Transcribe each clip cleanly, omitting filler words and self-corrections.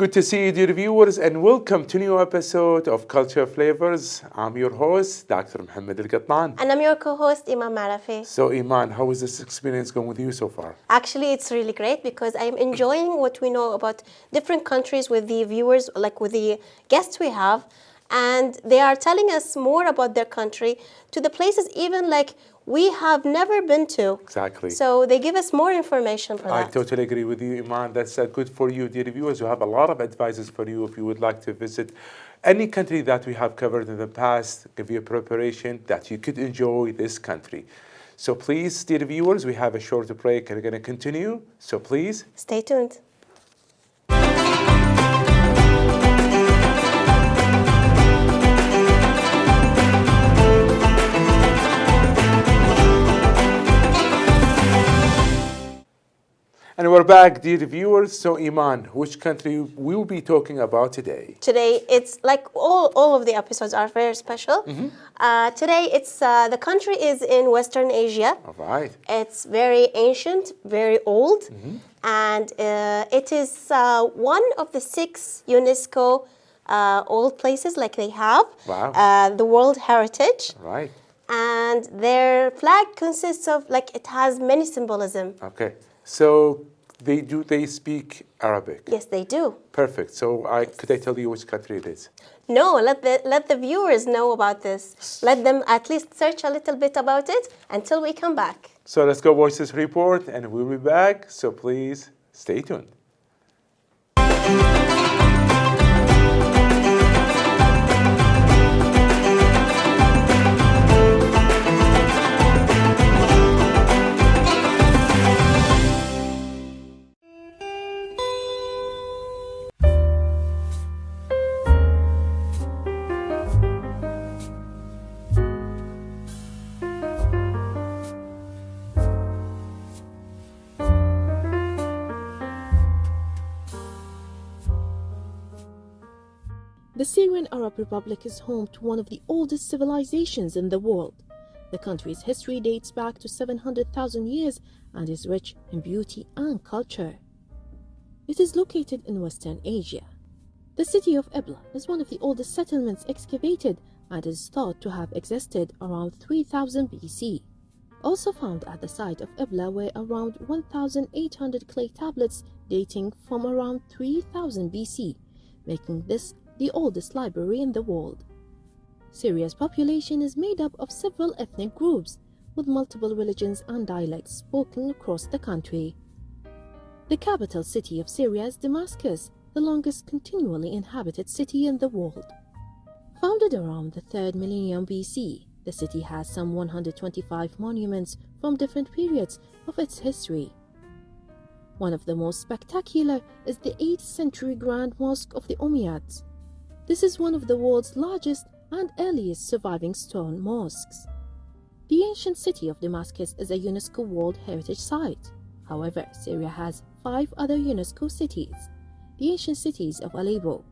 good to see you, dear viewers, and welcome to a new episode of Culture Flavors. I'm your host, Dr. Mohammad Al-Qattan. And I'm your co-host, Eman Marafie. So, Eman, how is this experience going with you so far? Actually, it's really great because I'm enjoying what we know about different countries with the viewers, like with the guests we have. And they are telling us more about their country to the places even like we have never been to. Exactly. So they give us more information for that. I totally agree with you, Eman. That's good for you, dear viewers. We have a lot of advices for you if you would like to visit any country that we have covered in the past, give you a preparation that you could enjoy this country. So please, dear viewers, we have a short break and we're going to continue. So please, stay tuned. And we're back, dear viewers. So, Eman, which country we will be talking about today? Today, it's like all of the episodes are very special. Today, it's the country is in Western Asia. All right. It's very ancient, very old, and it is one of the 6 UNESCO old places like they have. Wow. The World Heritage. Right. And their flag consists of, like, it has many symbolism. Okay. So they speak Arabic? Yes, they do. Perfect. So could I tell you which country it is? No, let the viewers know about this. Let them at least search a little bit about it until we come back. So let's go watch this report and we'll be back. So please stay tuned. The Syrian Arab Republic is home to one of the oldest civilizations in the world. The country's history dates back to 700,000 years and is rich in beauty and culture. It is located in Western Asia. The city of Ebla is one of the oldest settlements excavated and is thought to have existed around 3000 BC. Also found at the site of Ebla were around 1,800 clay tablets dating from around 3000 BC, making this the oldest library in the world. Syria's population is made up of several ethnic groups, with multiple religions and dialects spoken across the country. The capital city of Syria is Damascus, the longest continually inhabited city in the world. Founded around the 3rd millennium BC, the city has some 125 monuments from different periods of its history. One of the most spectacular is the 8th century Grand Mosque of the Umayyads. This is one of the world's largest and earliest surviving stone mosques. The ancient city of Damascus is a UNESCO World Heritage Site. However, Syria has 5 other UNESCO cities: the ancient cities of Aleppo,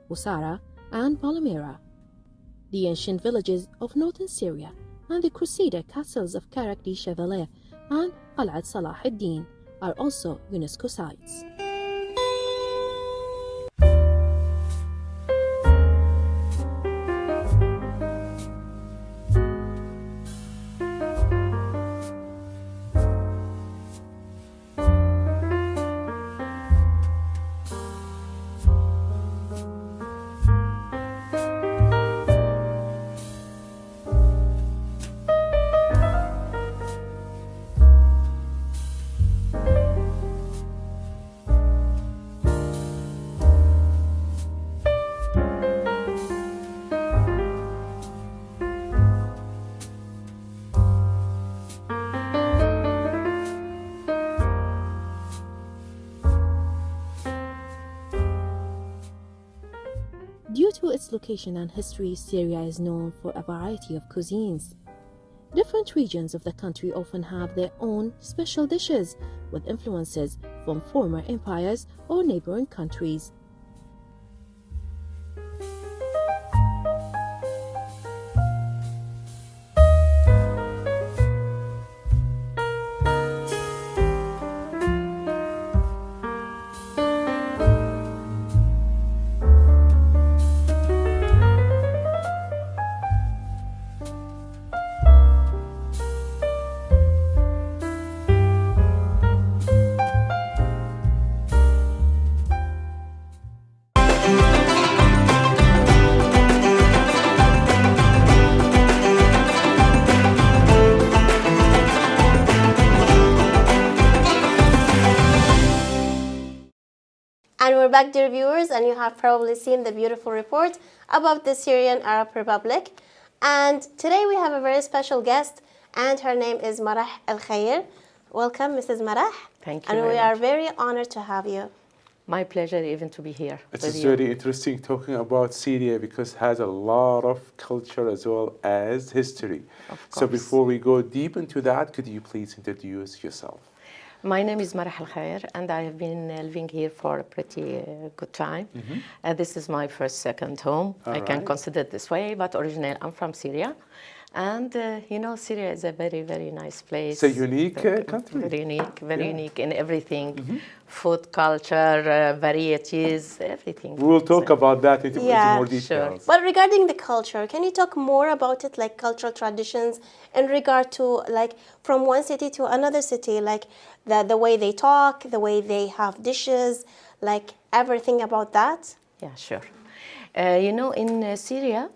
Busara, and Palmyra, the ancient villages of northern Syria, and the Crusader castles of Karak di Chevalier and Qal'at Salah ad-Din are also UNESCO sites. Due to its location and history, Syria is known for a variety of cuisines. Different regions of the country often have their own special dishes, with influences from former empires or neighboring countries. we're back, dear viewers, and you have probably seen the beautiful report about the Syrian Arab Republic. And today we have a very special guest, and her name is Marah Al-Khair. Welcome, Mrs. Marah. Thank you And we very are much. very honored to have you. My pleasure even to be here It with is you. very interesting talking about Syria because it has a lot of culture as well as history. Of So course. before we go deep into that, could you please introduce yourself? My name is Marah Al-Khair, and I have been living here for a pretty good time. This is my second home. I can right. consider it this way, but originally I'm from Syria. And, Syria is a very, very nice place. It's a unique country. Very unique, very Yeah. unique in everything. Food, culture, varieties, everything. We will talk about that into Yeah, more sure. details. But regarding the culture, can you talk more about it, like cultural traditions in regard to like from one city to another city, like the way they talk, the way they have dishes, like everything about that? Yeah, sure. In Syria,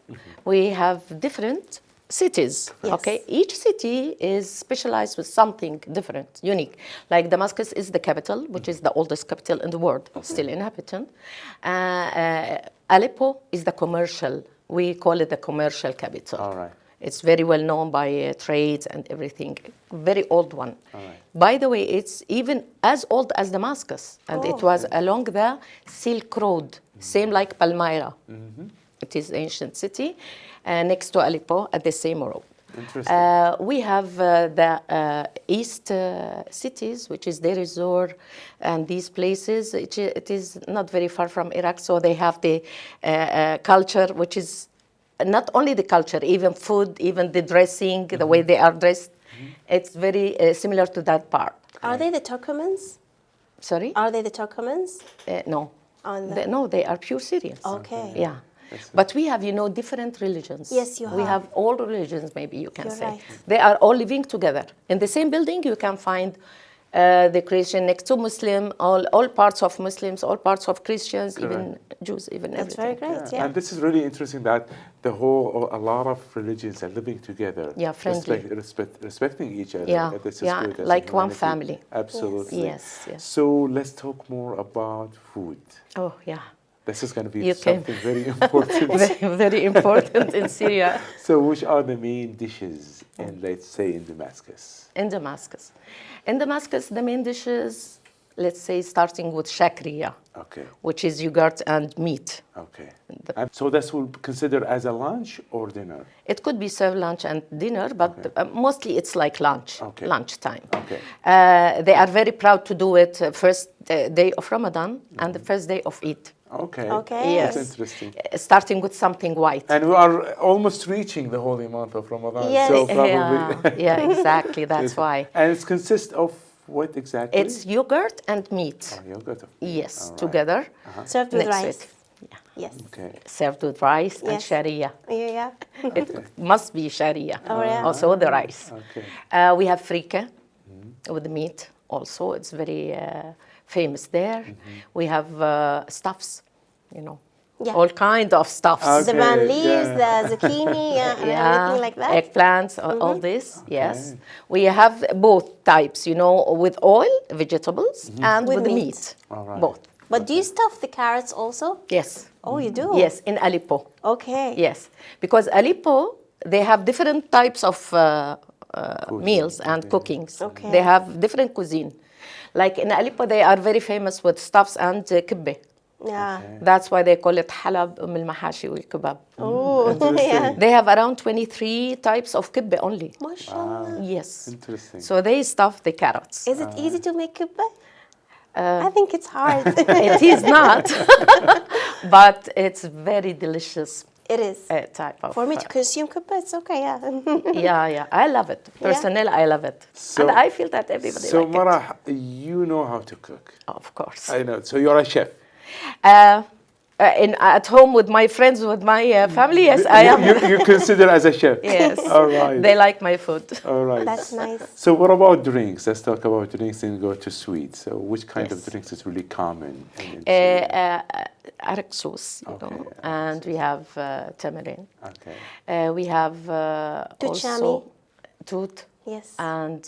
we have different cities. Yes. Okay, each city is specialized with something different, unique. Like Damascus is the capital, which is the oldest capital in the world, still inhabited. Aleppo is the commercial. We call it the commercial capital. All right. It's very well known by trades and everything. Very old one. All right. By the way, it's even as old as Damascus, and it was along the Silk Road, same like Palmyra. It is ancient city next to Aleppo at the same road. Interesting. We have the east cities, which is Deir ez-Zor, and these places. It is not very far from Iraq, so they have the culture, which is not only the culture, even food, even the dressing, the way they are dressed. It's very similar to that part. Are they the Turkomans? Sorry? Are they the Turkomans? No. On the- No, they are pure Syrians. Okay. Yeah. But we have, different religions. Yes, you We have. have all religions, maybe you can You're say. right. They are all living together. In the same building, you can find the Christian next to Muslim, all parts of Muslims, all parts of Christians, even Jews, even That's everything. very great, yeah. And this is really interesting that a lot of religions are living together. Yeah, friendly. Respecting each other. Yeah, This is yeah, good as like one humanity. family. Absolutely. Yes, yes. So let's talk more about food. Oh, yeah. This is going to be You can- something very important. Very, very important in Syria. So which are the main dishes in, let's say, in Damascus? In Damascus. In Damascus, the main dishes, let's say, starting with shakriya, Okay. which is yogurt and meat. Okay. And so that's will be considered as a lunch or dinner? It could be served lunch and dinner, but mostly it's like lunch, Okay. lunchtime. Okay. They are very proud to do it first day of Ramadan and the first day of Eid. Okay. Okay. Yes. That's interesting. Starting with something white. And we are almost reaching the holy month of Ramadan. Yes. So probably. Yeah, exactly. That's why. And it consists of what exactly? It's yogurt and meat. Yogurt. Yes, All right. together. Served with Next to rice. it. Yeah. Yes. Okay. Served with rice and Yes. sharia. Yeah. It must be sharia. Oh, yeah. Also the rice. Okay. We have frika with the meat also. It's very famous there. We have stuffs, Yeah. all kind of stuffs. The Okay, man leaves, yeah. the zucchini, and everything like that. Eggplants, all this, yes. We have both types, with oil, vegetables, and With with, the meat. meat. All right. Both. But do you stuff the carrots also? Yes. Oh, you do? Yes, in Aleppo. Okay. Yes, because Aleppo, they have different types of meals and cookings. Okay. They have different cuisine. Like in Aleppo, they are very famous with stuffs and kibbeh. Yeah. That's why they call it halab al-mahashi wal-kebab. Oh, yeah. They have around 23 types of kibbeh only. Mashallah. Yes. Interesting. So they stuff the carrots. Is it easy to make kibbeh? I think it's hard. It is not, but it's very delicious It is. type of. For me to consume kibbeh, it's okay, yeah. Yeah, I love it. Personally, I love it. So- And I feel that everybody So like Marah, you know how to cook. it. Of course. I know. So you're a chef. At home with my friends, with my family, yes, I am. You consider as a chef. Yes. All right. They like my food. All right. That's nice. So what about drinks? Let's talk about drinks and go to sweets. So which kind of Yes. drinks is really common in Syria? Arak sauce, Okay, arak and we have tamarind. Okay. We have Tut also tut Yes. and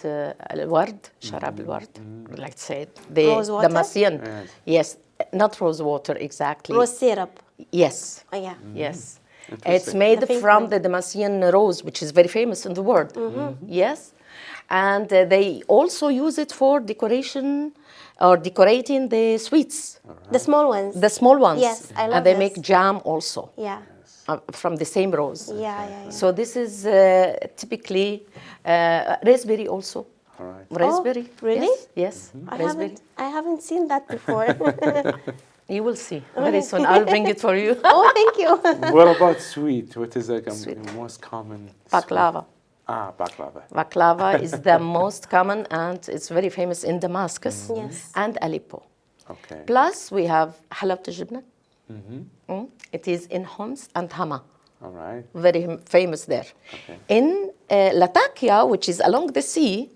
al-ward, sharab al-ward, like to say it. Rose water? The Masyan. Yes. Yes, Not rose water, exactly. Rose syrup. Yes. Oh, yeah. Yes. Interesting. It's made The pink from one. the Damascene rose, which is very famous in the world. Yes. And they also use it for decoration or decorating the sweets, The small ones. the small ones. Yes, I love And they this. make jam also Yeah. from the same rose. Yeah. So this is typically raspberry also. All right. Raspberry. Oh, really? Yes. Raspberry. I haven't seen that before. You will see very soon. I'll bring it for you. Oh, thank you. What about sweet? What is like the most common? Baklava. Baklava. Baklava is the most common, and it's very famous in Damascus Yes. and Aleppo. Okay. Plus, we have حلاوة الجبنة. It is in Homs and Hama. All right. Very famous there. Okay. In Latakia, which is along the sea,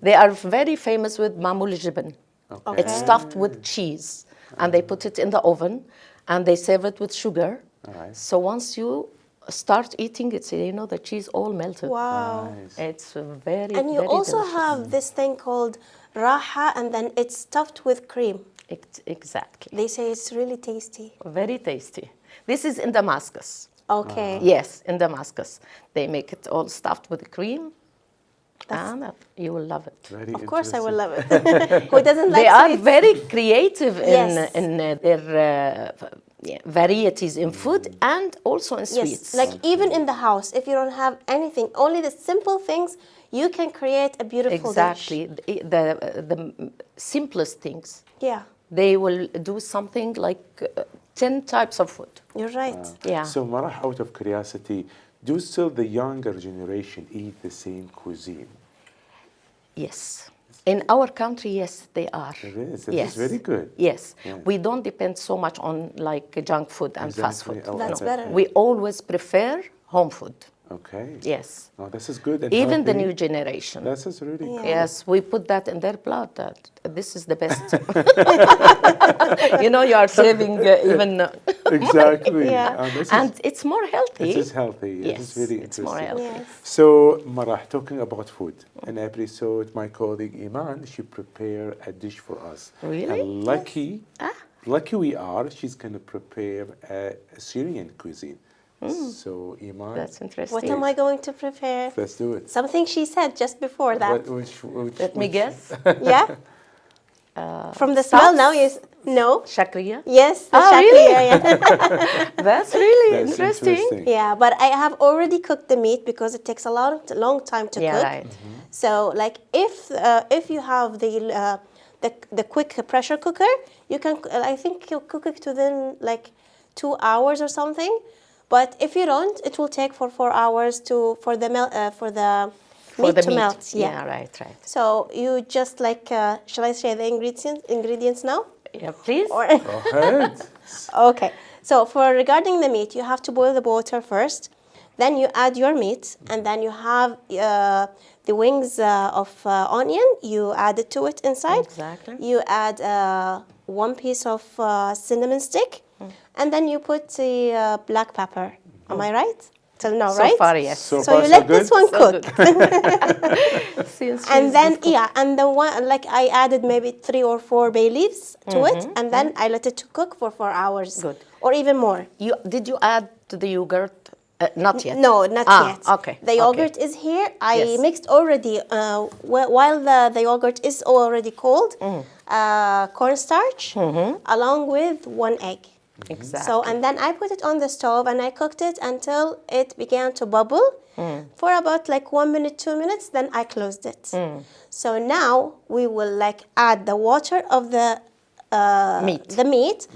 they are very famous with mamul jibn. Okay. It's stuffed with cheese, and they put it in the oven, and they serve it with sugar. All right. So once you start eating it, the cheese all melted. Wow. Nice. It's very, And you very also delicious. have this thing called raha, and then it's stuffed with cream. Exactly. They say it's really tasty. Very tasty. This is in Damascus. Okay. Yes, in Damascus. They make it all stuffed with cream. And you will love it. Very Of course, I will interesting. love it. Who doesn't like They are sweets? very creative Yes. in their varieties in food and also in sweets. Yes, like even in the house, if you don't have anything, only the simple things, you can create a beautiful exactly. dish. The simplest things. Yeah, They will do something like 10 types of food. you're right. Yeah. So, Marah, out of curiosity, do still the younger generation eat the same cuisine? Yes. In our country, yes, they are. It is. It Yes. is very good. Yes. Yeah. We don't depend so much on like junk food and fast Exactly. food. Oh, That's okay. better. We always prefer home food. Okay. Yes. Oh, this is good. And Even the healthy. new generation. This is really good. Yes, we put that in their blood. That this is the best. You are saving even, Exactly. Yeah. This and is, it's more healthy. it is healthy. Yes, it is very it's interesting. more healthy. Yes. So, Marah, talking about food, in every episode, my colleague Eman, she prepare a dish for us. Really? And lucky we are, she's going to prepare a Syrian cuisine. So, Eman, That's interesting. What am I going to prepare? let's do it. Something she said just before that. Let me guess. Yeah? From the smell now, no? Shakriya. Yes, the Really? shakriya, yeah. That's really That's interesting. Yeah, but I have already cooked the meat because it takes a long time to Yeah, cook. right. So, like, if you have the quick pressure cooker, you can. I think you'll cook it within like 2 hours or something. But if you don't, it will take for 4 hours for the meat to melt. Yeah, right. So you just like. Shall I share the ingredients now? Yeah, please. Or Go ahead. Okay. So regarding the meat, you have to boil the water first. Then you add your meat, and then you have the wings of onion. You add it to it inside. Exactly. You add 1 piece of cinnamon stick, and then you put the black pepper. Am I right? Till now, So right? far, yes. So So far, you so let this good? one So cook. Since And she's then, good cook. and the one, like I added maybe 3 or 4 bay leaves to it, and then I let it to cook for 4 hours. Good. Or even more. Did you add to the yogurt? Not yet. No, not yet. Okay. The yogurt is here. I Yes. mixed already, while the yogurt is already cold, cornstarch, along with 1 egg. Exactly. So, and then I put it on the stove and I cooked it until it began to bubble for about like 1 minute, 2 minutes. Then I closed it. So now we will like add the water of the meat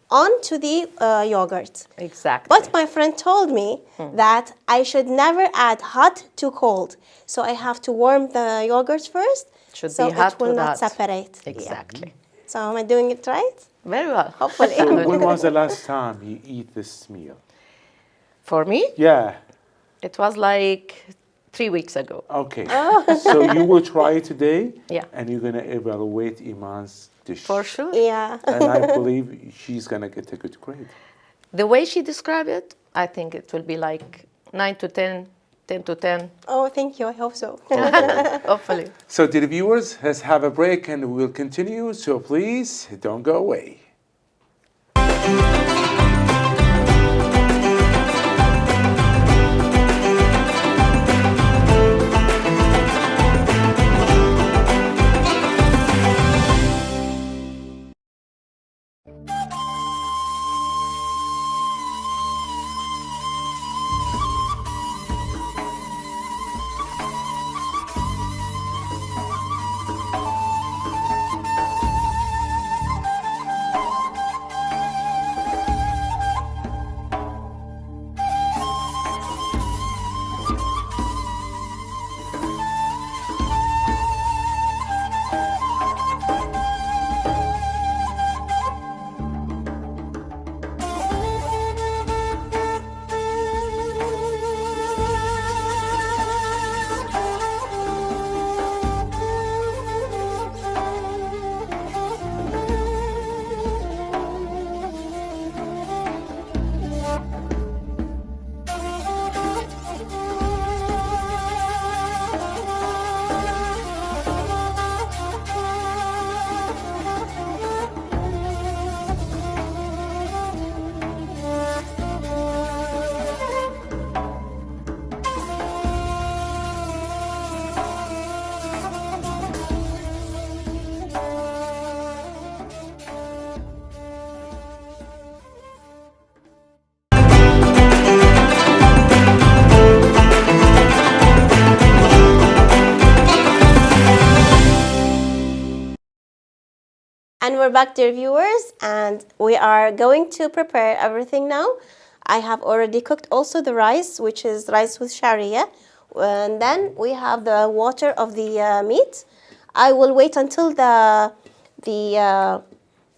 onto the yogurt. Exactly. But my friend told me that I should never add hot to cold. So I have to warm the yogurt first, Should so be hot it will with not hot. separate. Yeah. Exactly. So am I doing it right? Very well. Hopefully. So, when was the last time you eat this meal? For me, Yeah. it was like 3 weeks ago. Okay. So you will try it today? Yeah. And you're going to evaluate Iman's dish. For sure. Yeah. And I believe she's going to get a good grade. The way she described it, I think it will be like 9 to 10, 10 to 10. Oh, thank you. I hope so. Hopefully. So, dear viewers, let's have a break and we'll continue. So, please don't go away. And we're back, dear viewers, and we are going to prepare everything now. I have already cooked also the rice, which is rice with sharia. And then we have the water of the meat. I will wait until the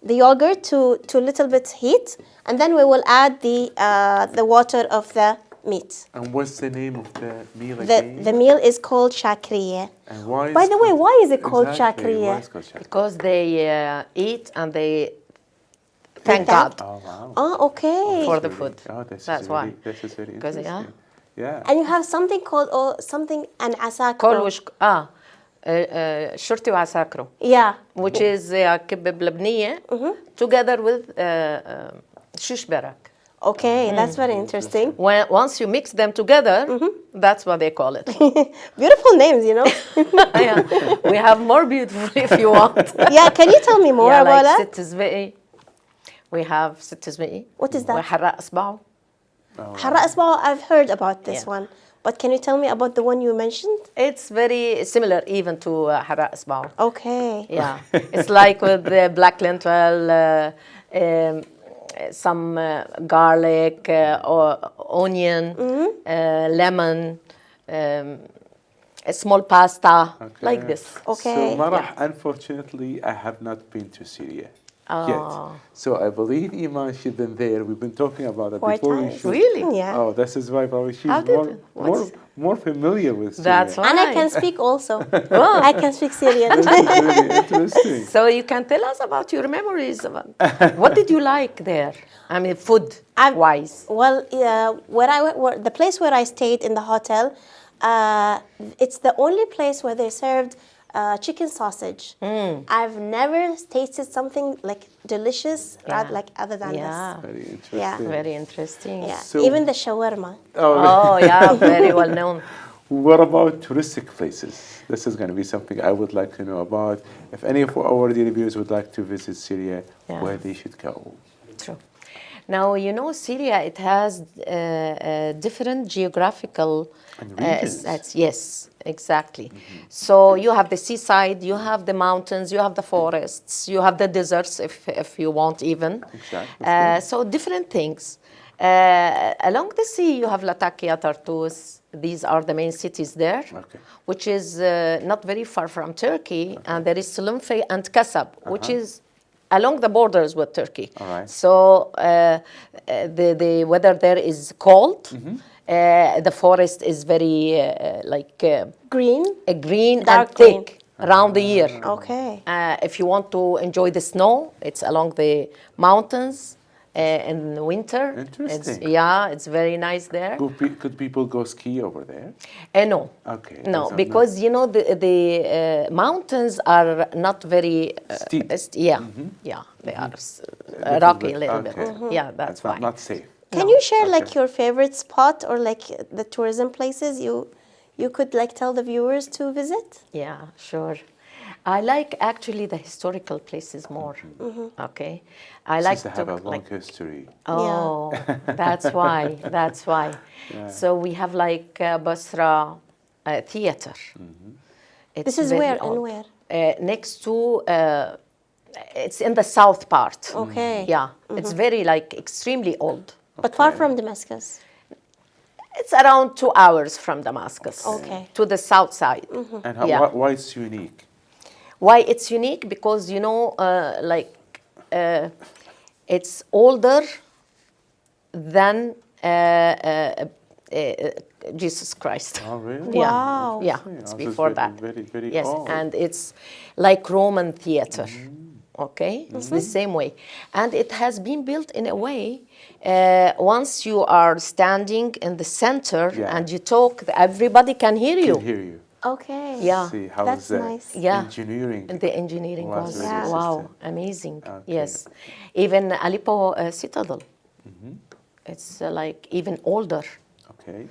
yogurt to little bit heat, and then we will add the water of the meat. And what's the name of the meal again? The meal is called shakriya. And why By the way, why is it called exactly, why shakriya? is it called shakriya? Because they eat and they thank thank- God Oh, wow. Oh, okay. for the food. Oh, That's why. This is very 'Cause, interesting. yeah. Yeah. And you have something called an asakro. كل وش شرطي وعساكره, Yeah. which is كبة بلبنية together with shish barak. Okay, that's very interesting. Once you mix them together, that's what they call it. Beautiful names, you know. Yeah. We have more beautiful if you want. Yeah, can you tell me more Yeah, about like that? ست زبقي. We have ست زبقي. What is that? وحراق إصبعه. Hara Asma, I've heard about this Yeah. one. But can you tell me about the one you mentioned? It's very similar even to حراق إصبعه. Okay. Yeah, it's like with the black lentil, some garlic or onion, lemon, a small pasta, like this. Okay. So, Marah, unfortunately, I have not been to Syria Oh. yet. So I believe Eman, she's been there. We've been talking about it 4 before we times. shoot. Really? Yeah. Oh, this is why probably she's How did more, it- what's- more familiar with Syria. That's why. And I can speak also. I can speak Syrian. Really interesting. So you can tell us about your memories. What did you like there? I mean, food-wise. Well, the place where I stayed in the hotel, it's the only place where they served chicken sausage. I've never tasted something like delicious, like other than Yeah. Very interesting. Yeah. Very interesting. this. Yeah, So- even the shawarma. Oh, yeah, very well known. What about touristic places? This is going to be something I would like to know about. If any of our dear viewers would like to visit Syria, Yeah. where they should go. True. Now, you know, Syria, it has different geographical And regions. yes, exactly. So you have the seaside, you have the mountains, you have the forests, you have the deserts, if you want even. Exactly. So different things. Along the sea, you have Latakia, Tartus. These are the main cities there, Okay. which is not very far from Turkey. And there is Sulemfe and Kasab, which is along the borders with Turkey. All right. So the weather there is cold. The forest is very Green. green Dark and thick around the year. Okay. If you want to enjoy the snow, it's along the mountains in the winter. Interesting. It's very nice there. Could people go ski over there? No. Okay. No, those are because you know the mountains are not very Steep. Yeah, they are rocky a little bit. Okay. Yeah, that's why. Not safe. Can you share like your favorite spot or like the tourism places you could like tell the viewers to visit? Yeah, sure. I like actually the historical places more. Okay, I like Since they to have a long like. history. Oh, that's why. That's why. So we have like Basra theater. It's This is very where and old. where? Next to. It's in the south part. Okay. Yeah, it's very like extremely old. But far from Damascus. It's around 2 hours from Damascus. Okay. To the south side. And Yeah. why it's unique? Why it's unique? Because you know, it's older than Jesus Christ. Oh, really? Yeah. Wow. Yeah, Oh, it's so it's before very, that. very, very yes, old. and it's like Roman theater. Okay, it's the same way, and it has been built in a way. Once you are standing in the center Yeah. and you talk, everybody can hear you. Can hear you. Okay. Yeah. See how That's is the nice. Yeah. engineering? And the engineering was was very wow, system. amazing. Okay. Yes, even Aleppo Citadel. It's like even older. Okay.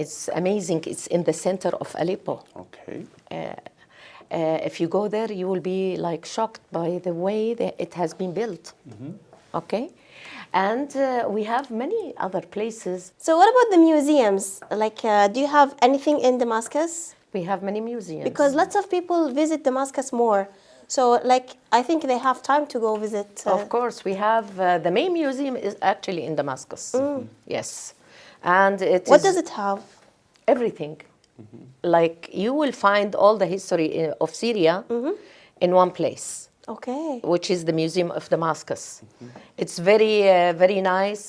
It's amazing. It's in the center of Aleppo. Okay. If you go there, you will be like shocked by the way that it has been built. Okay, and we have many other places. So what about the museums? Like, do you have anything in Damascus? We have many museums. Because lots of people visit Damascus more. So, like, I think they have time to go visit. Of course, we have the main museum is actually in Damascus. Yes, and What does it have? everything. Like you will find all the history of Syria in one place, Okay. which is the Museum of Damascus. It's very, very nice.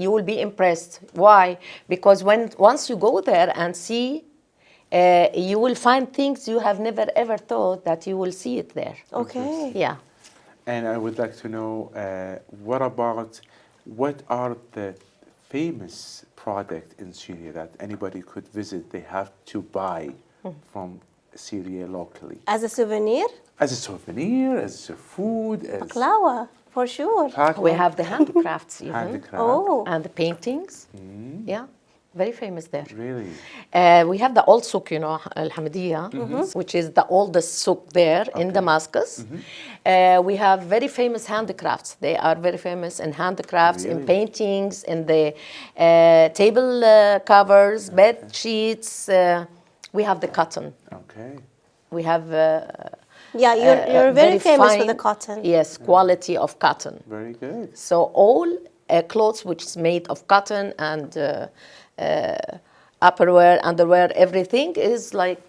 You will be impressed. Why? Because once you go there and see, you will find things you have never ever thought that you will see it there. Okay. Yeah. And I would like to know what are the famous product in Syria that anybody could visit? They have to buy from Syria locally As a souvenir? as a souvenir, as a food, as Baklawa, for sure. We have the handicrafts even, handicraft. Oh. and the paintings. Yeah, very famous there. Really? We have the old souk, Al-Hamidiyya, which is the oldest souk there in Damascus. We have very famous handicrafts. They are very famous in handicrafts, in Really? paintings, in the table covers, bed sheets. We have the cotton. Okay. We have Yeah, you're very famous for fine, the cotton. Yes, quality of cotton. Very good. So all clothes which is made of cotton and upperwear, underwear, everything is like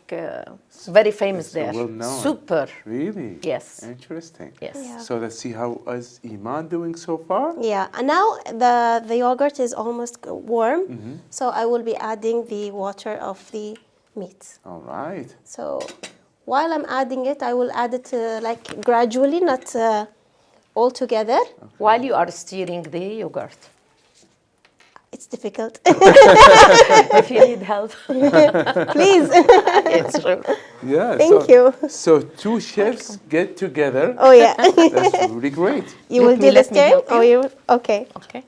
very famous So there. well known. Super. Really? Yes. Interesting. Yes. Yeah. So let's see how is Iman doing so far? Yeah, and now the yogurt is almost warm, so I will be adding the water of the meat. All right. So while I'm adding it, I will add it like gradually, not all together. While you are stirring the yogurt, It's difficult. if you need help, Please. it's true. Yeah. Thank you. So two chefs get together. Oh yeah. That's really great. You will Let me- do the let me stirring? help Oh, you? Okay. Okay.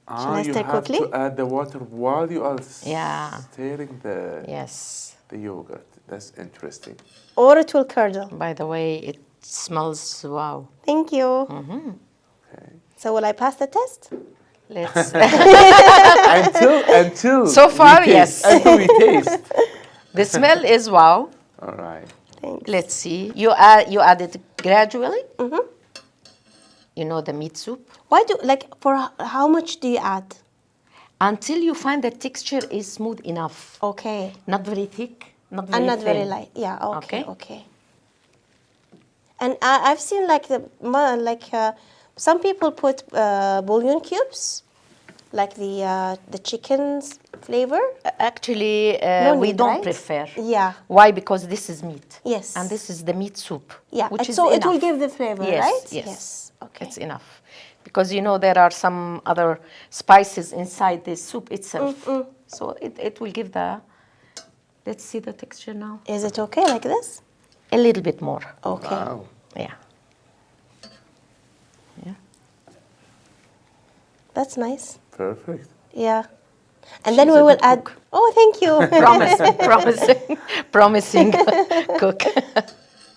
Ah, I you stir have quickly? to add the water while you are Yeah. stirring Yes. the yogurt. That's interesting. Or it will curdle. By the way, it smells wow. Thank you. Okay. So will I pass the test? Let's. Until So we far, taste, yes. Until we taste. The smell is wow. All right. Thanks. Let's see. You add it gradually. You know the meat soup Why do, like, for how much do you add? until you find the texture is smooth enough, Okay. not very thick, not very And not very thin. light. Yeah, okay, Okay. okay. And I've seen like some people put bouillon cubes, like the chicken's flavor. Actually, No we need, don't right? prefer. Yeah. Why? Because this is meat. Yes. And this is the meat soup. Yeah, Which and is so enough. it will give the flavor, Yes, right? yes. Okay. It's enough. Because you know there are some other spices inside the soup itself. So it will give the. Let's see the texture now. Is it okay like this? A little bit more. Okay. Wow. Yeah. Yeah. That's nice. Perfect. Yeah. And then She's we a will good add. cook. Oh, thank you. Promising cook.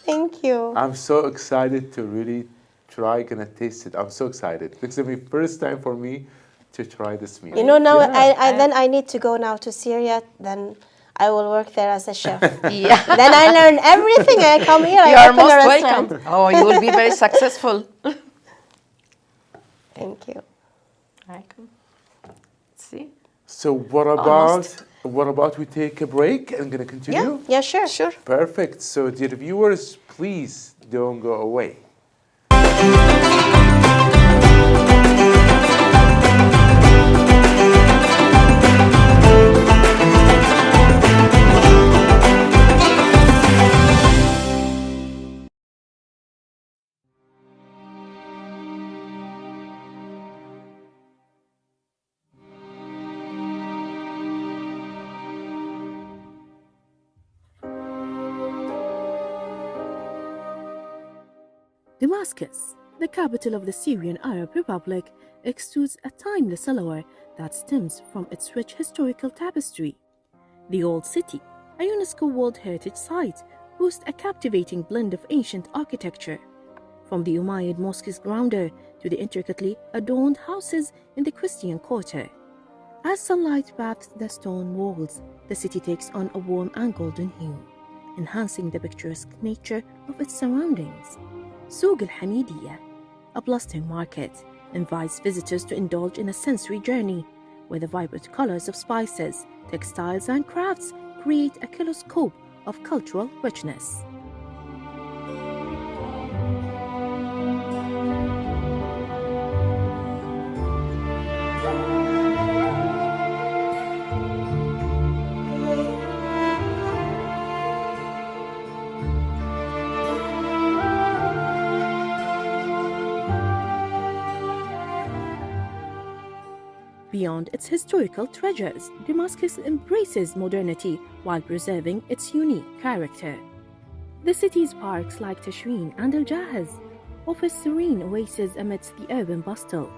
Thank you. I'm so excited to really try, gonna taste it. I'm so excited. This will be first time for me to try this meal. You know, now Yeah. then I need to go now to Syria. Then I will work there as a chef. Yeah. Then I learn everything. I come here. You I are open a most restaurant. welcome. Oh, you will be very successful. Thank you. Welcome. See? So what about we take a break and gonna continue? Yeah, sure. Sure. Perfect. So dear viewers, please don't go away. Damascus, the capital of the Syrian Arab Republic, exudes a timeless allure that stems from its rich historical tapestry. The Old City, a UNESCO World Heritage Site, boasts a captivating blend of ancient architecture. From the Umayyad Mosque's grandeur to the intricately adorned houses in the Christian Quarter. As sunlight bathes the stone walls, the city takes on a warm and golden hue, enhancing the picturesque nature of its surroundings. Souk al-Hamidiyya, a bustling market, invites visitors to indulge in a sensory journey where the vibrant colors of spices, textiles, and crafts create a kaleidoscope of cultural richness. Beyond its historical treasures, Damascus embraces modernity while preserving its unique character. The city's parks like Tashrin and Al-Jahez offer serene oases amidst the urban bustle.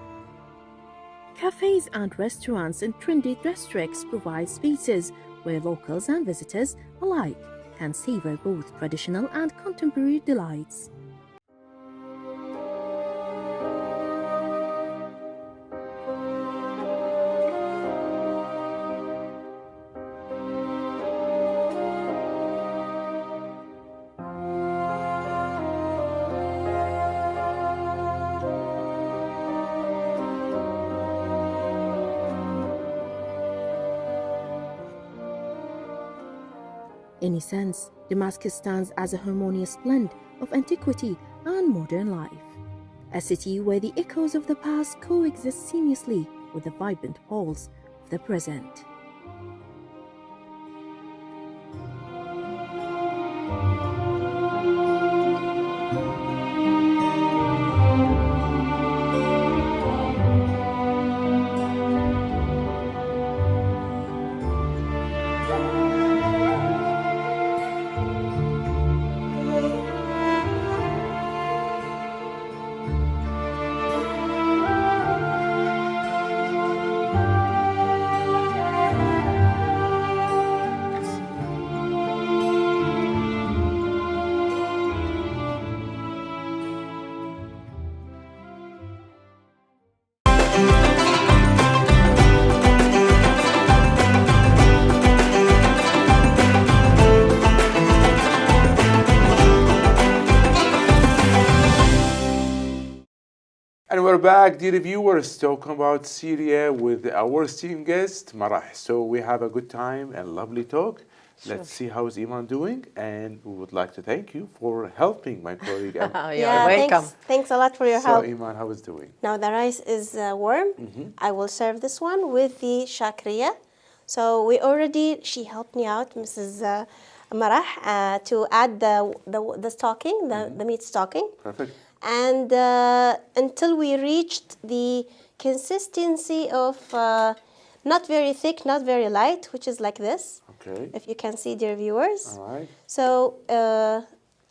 Cafes and restaurants in trendy districts provide spaces where locals and visitors alike can savor both traditional and contemporary delights. In a sense, Damascus stands as a harmonious blend of antiquity and modern life, a city where the echoes of the past coexist seamlessly with the vibrant pulse of the present. And we're back, dear viewers, talking about Syria with our esteemed guest, Marah. So we have a good time and lovely talk. Let's see how's Eman doing. And we would like to thank you for helping my colleague. You're welcome. Thanks a lot for your So help. Eman, how is doing? Now the rice is warm. I will serve this one with the shakriya. So she helped me out, Mrs. Marah, to add the stocking, the meat stocking. Perfect. And until we reached the consistency of not very thick, not very light, which is like this. Okay. If you can see, dear viewers. All right. So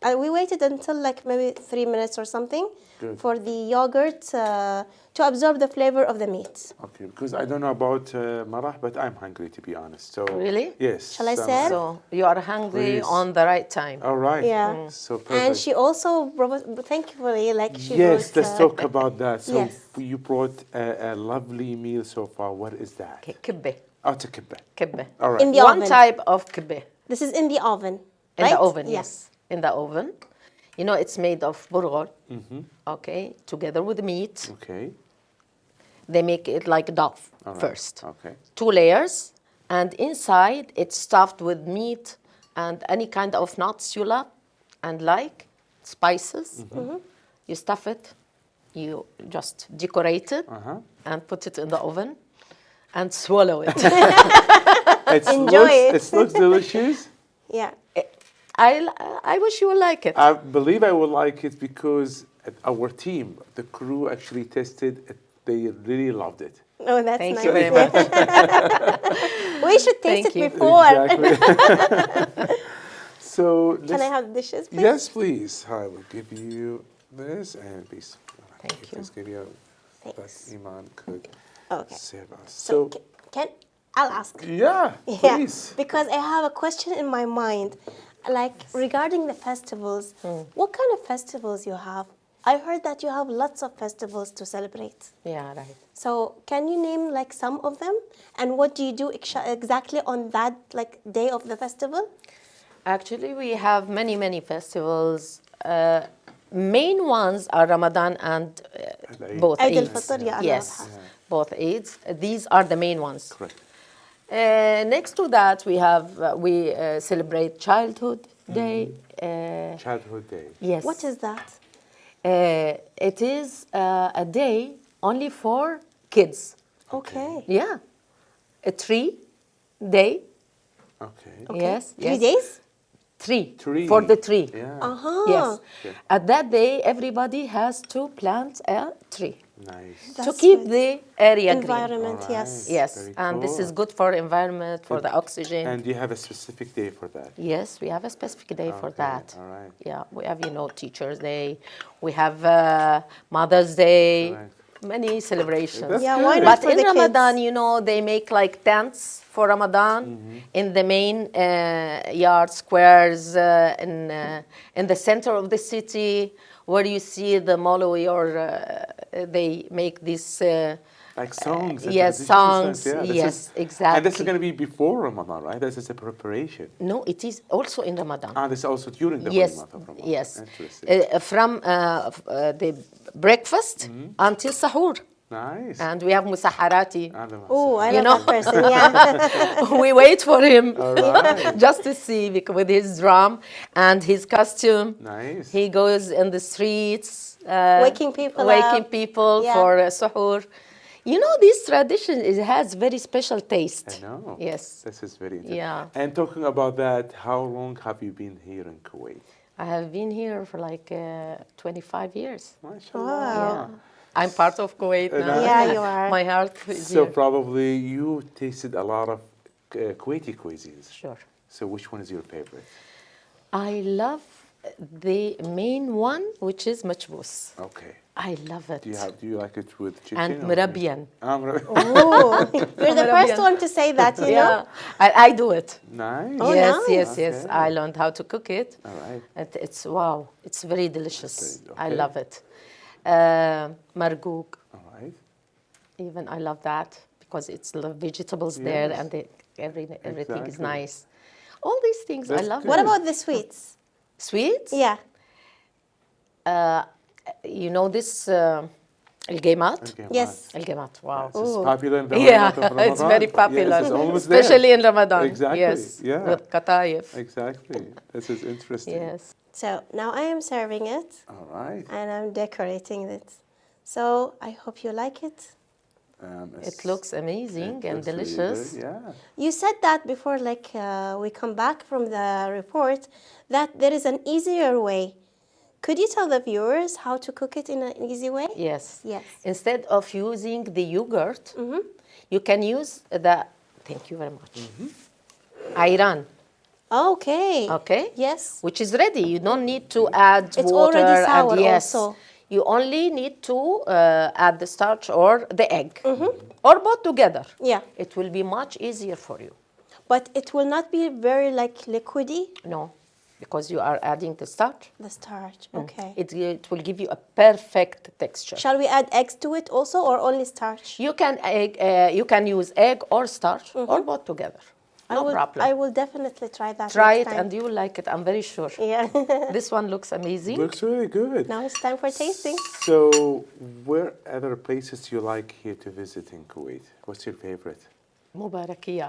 we waited until like maybe 3 minutes or something. Good. For the yogurt to absorb the flavor of the meat. Okay, because I don't know about Marah, but I'm hungry, to be honest. So Really? Yes. Shall I serve? So you are hungry Please. on the right time. All right. Yeah. So perfect. And she also brought, thankfully, like she Yes, brought, let's talk about that. So yes. you brought a lovely meal so far. What is that? Okay, kibbeh. Oh, it's a kibbeh. Kibbeh. All right. In the One oven. type of kibbeh. This is in the oven, In right? the oven, Yeah. yes. In the oven. You know, it's made of burghul, okay, together with meat. Okay. They make it like dough All right. first. Okay. 2 layers, and inside it's stuffed with meat and any kind of nuts you love and like, spices. You stuff it, you just decorate it and put it in the oven and swallow it. Enjoy it. It looks delicious. Yeah. I wish you would like it. I believe I will like it because our team, the crew, actually tested it. They really loved it. Oh, that's Thank nice. you very much. We should taste Thank it you. before. Exactly. So Can I have the dishes, please? Yes, please. I will give you this and please. Thank you. Let's give you that Thanks. Iman could Okay. serve us. So can I'll ask. Yeah, Yeah, please. because I have a question in my mind, like regarding the festivals. What kind of festivals you have I heard that you have lots of festivals to celebrate. Yeah, right. So can you name like some of them? And what do you do exactly on that like day of the festival? Actually, we have many, many festivals. Main ones are Ramadan and Eid. both Eid Eids. al-Fitr, yeah, Yes, Al-Adha. both Eids. These are the main ones. Correct. Next to that, we celebrate Childhood Day. Childhood Day. Yes. What is that? It is a day only for kids. Okay. Yeah, a tree day. Okay. Yes. 3 yes. days? Tree. For the tree. Yeah. Uh-huh. Yes. Okay. At that day, everybody has to plant a tree Nice. to That's keep good. the area green. Environment, All yes. right. Yes, Very and this cool. is good for environment, for the oxygen. And do you have a specific day for that? Yes, we have a specific day for Okay, that. all right. Yeah, we have, Teachers' Day. We have Mother's Day. All right. Many celebrations. That's Yeah, why good. not But for in the Ramadan, kids? they make like tents for Ramadan Mm-hmm. in the main yard squares in the center of the city, where you see the Malawi, or they make this. Like songs. And Yes, traditions songs. and- this Yes, is- exactly. And this is going to be before Ramadan, right? This is a preparation. No, it is also in Ramadan. Ah, this is also during the Yes, holy month of Ramadan. yes. Interesting. From the breakfast until sahur, Nice. and we have musaharati. Oh, I You love know? that person, yeah. We wait for him All right. just to see, because with his drum and his costume. Nice. He goes in the streets, Waking people up. Yeah. for suhoor. This tradition has very special taste. I know. Yes. This is very interesting. Yeah. And talking about that, how long have you been here in Kuwait? I have been here for like 25 years. MashaAllah. Wow. I'm part of Kuwait now. Yeah, you are. My heart is So here. probably you tasted a lot of Kuwaiti cuisines. Sure. So which one is your favorite? I love the main one, which is machbous. Okay. I love it. Do you like it with chicken? And or- marabian. Ah, Oh, you're the first Arabian. one to say that, you know? Yeah, I do it. Nice. Oh, yes, nice. yes, yes. Okay. I learned how to cook it. All right. It's wow. It's very delicious. Okay. I love it. Margouk, All right. even I love that because it's the vegetables there, Yes. and everything is Exactly. nice. All these things I That's love. good. What about the sweets? Sweets? Yeah. This الجيمات. Okay, Yes. الجيمات. Wow. This is Ooh. popular in the Yeah, month of Ramadan. it's very popular, Yes, it's almost there. especially in Ramadan. Exactly, Yes, yeah. with qataif. Exactly. This is interesting. Yes. So now I am serving it All right. and I'm decorating it. So I hope you like it. It looks amazing it and looks really delicious. good, yeah. You said that before, like we come back from the report, that there is an easier way. Could you tell the viewers how to cook it in an easy way? Yes. Yes. Instead of using the yogurt, you can use the. Thank you very much. Ayran. Okay. Okay. Yes. Which is ready. You don't need to add It's water. already sour and yes, also. you only need to add the starch or the egg, or both together. Yeah. It will be much easier for you. But it will not be very like liquidy, No, because you are adding the starch. the starch. Okay. It will give you a perfect texture. Shall we add eggs to it also or only starch? You can use egg or starch or both together. No problem. I will definitely try that. Try next it time. and you will like it. I'm very sure. Yeah. This one looks amazing. Looks really good. Now it's time for tasting. So, where other places you like here to visit in Kuwait? What's your favorite? Mubarakia.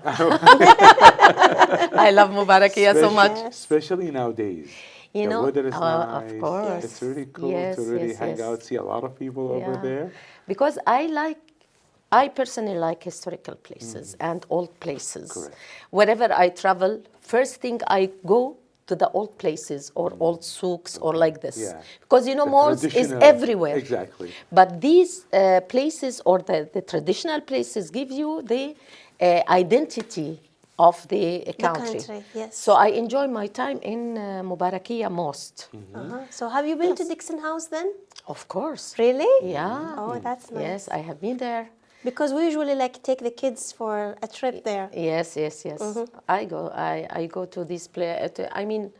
I love Mubarakia so much. Especially nowadays. You The know, weather is of nice. course. It's really cool Yes, to really yes, hang yes. out, see a lot of people over Yeah. there. Because I personally like historical places and old places. Correct. Wherever I travel, first thing I go to the old places or old souks or like this. Yeah. Because The malls is traditional- everywhere. Exactly. But these places or the traditional places give you the identity of the country. country, yes. So I enjoy my time in Mubarakia most. Uh-huh. So have you been to Dixon House then? Of course. Really? Yeah. Oh, that's nice. Yes, I have been there. Because we usually like take the kids for a trip there. Yes, yes, yes. I go to this place. I mean,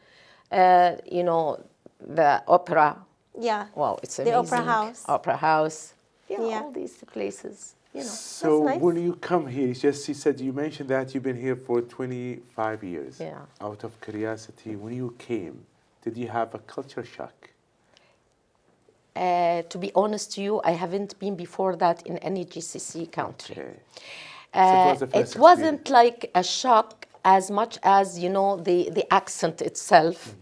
the opera Yeah. Wow, it's The amazing. Opera House. Opera House. Yeah, Yeah. all these places, you know. So nice. when you come here, you mentioned that you've been here for 25 years. Yeah. Out of curiosity, when you came, did you have a culture shock? To be honest to you, I haven't been before that in any GCC country. Okay. So it was the first It wasn't like a shock as much as, you know, the accent itself.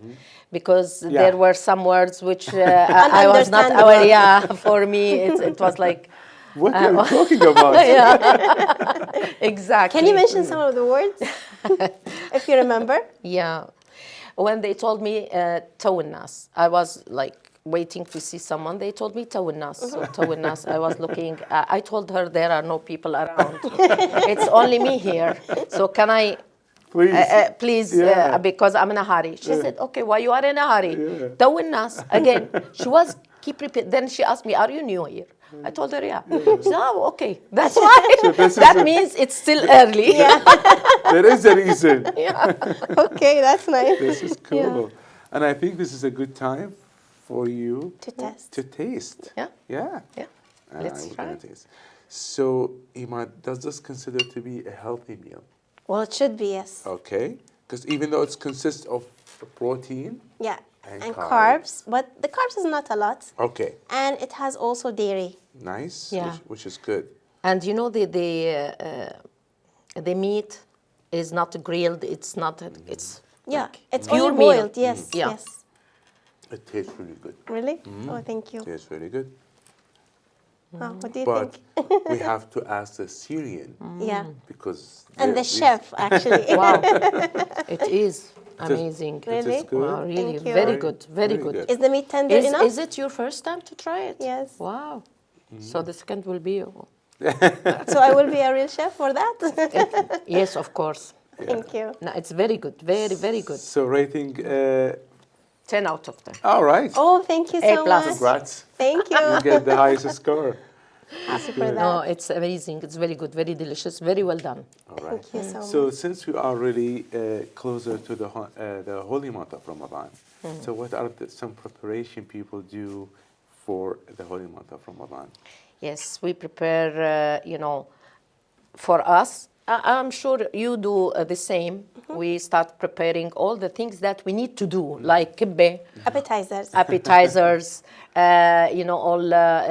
Because Yeah. there were some words which I was not aware. Ununderstandable. Yeah, for me, it was like, What are you talking about? exactly. Can you mention some of the words, if you remember? Yeah. When they told me Tawannas, I was like waiting to see someone. They told me Tawannas. So Tawannas, I was looking. I told her there are no people around. It's only me here. So can I Please. please, Yeah. because I'm in a hurry. She said, okay, why you are in a hurry? Tawannas. Again, she was keep repeating. Then she asked me, are you new here? I told her, yeah. She said, oh, okay. That's why. That means it's still early. There is a reason. Okay, that's nice. This is cool. And I think this is a good time for you To test. to taste. Yeah. Yeah. Yeah. Let's we're try. gonna taste. So, Eman, does this consider to be a healthy meal? Well, it should be, yes. Okay. Because even though it consists of protein. Yeah. And And carbs. carbs, but the carbs is not a lot. Okay. And it has also dairy. Nice. Yeah. Which is good. And you know the meat is not grilled. It's not. It's Yeah, like it's pure only meal. boiled. Yes, Yeah. yes. It tastes really good. Really? Oh, thank you. It tastes really good. Oh, what do you But think? we have to ask the Syrian Yeah. because And the these- chef, actually. Wow, it is amazing. It is Really? good. Wow, really, Thank you. very good, very good. Is the meat tender enough? Is it your first time to try it? Yes. Wow. So the second will be. So I will be a real chef for that? Yes, of course. Thank you. No, it's very good, very, very good. So rating, 10 out of 10. all right. Oh, thank you A so plus. much. Congrats. Thank you. You get the highest score. Happy for that. No, it's amazing. It's very good, very delicious, very well done. All right. Thank you so much. So since we are really closer to the holy month of Ramadan, so what are some preparation people do for the holy month of Ramadan? Yes, we prepare, you know, for us. I'm sure you do the same. We start preparing all the things that we need to do, like kibbeh, Appetizers. appetizers, you know, all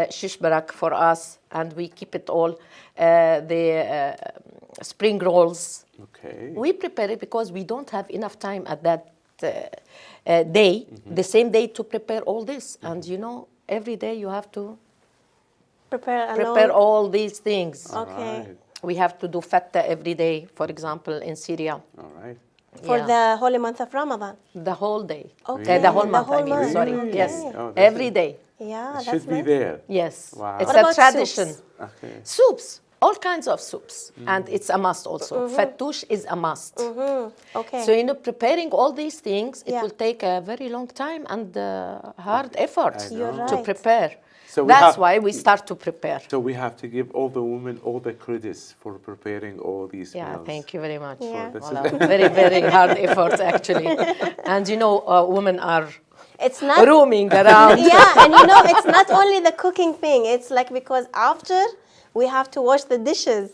shish barak for us, and we keep it all. The spring rolls. Okay. We prepare it because we don't have enough time at that day, the same day, to prepare all this. And you know, every day you have to Prepare alone. prepare all these things. Okay. Right. We have to do fatta every day, for example, in Syria. All right. For Yeah. the holy month of Ramadan. The whole day. Okay. The whole The month, whole I mean, month. sorry. Okay. Yes, Oh, that's every it. day. Yeah, It that's should be nice. there. Yes. Wow. It's What a about tradition. soups? Okay. Soups, all kinds of soups. And it's a must also. Fattoush is a must. Okay. So, you know, preparing all these things, it Yeah. will take a very long time and hard effort I You're know. to right. prepare. So we That's have- why we start to prepare. So we have to give all the women all the credits for preparing all these Yeah, meals. thank you very much. Yeah. This Well, is- very, very hard effort, actually. And you know, women are It's not. roaming around. Yeah, and you know, it's not only the cooking thing. It's like because after we have to wash the dishes.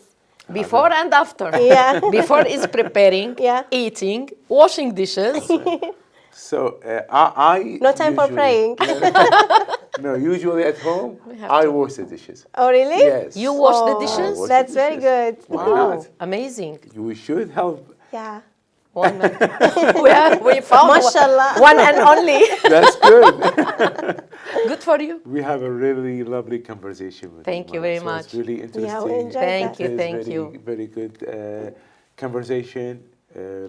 Before and after. Yeah. Before is preparing, Yeah. eating, washing dishes. So I No time for usually- praying. No, usually at home I wash the dishes. Oh, really? Yes. You wash the Oh, dishes? wash That's the very dishes. good. Why Wow, not? amazing. We should help. Yeah. One man. we found Mashallah. one and only. That's good. Good for you. We have a really lovely conversation with Thank you Eman. very So much. It's really interesting. Yeah, we enjoyed Thank that. you, It is thank very, you. Very good conversation.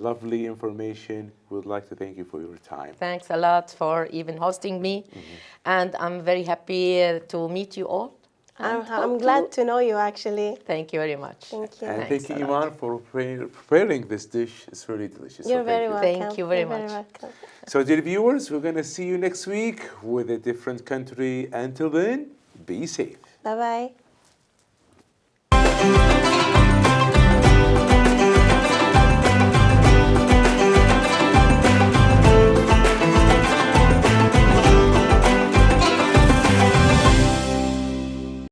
Lovely information. We would like to thank you for your time. Thanks a lot for even hosting me. And I'm very happy to meet you all. And I'm hope glad to know you, actually. Thank you very much. Thank you. And Thanks thank you, a lot. Iman, for preparing this dish. It's really delicious. You're so very thank welcome. Thank you very You're much. welcome. So, dear viewers, we're going to see you next week with a different country. Until then, be safe. Bye-bye.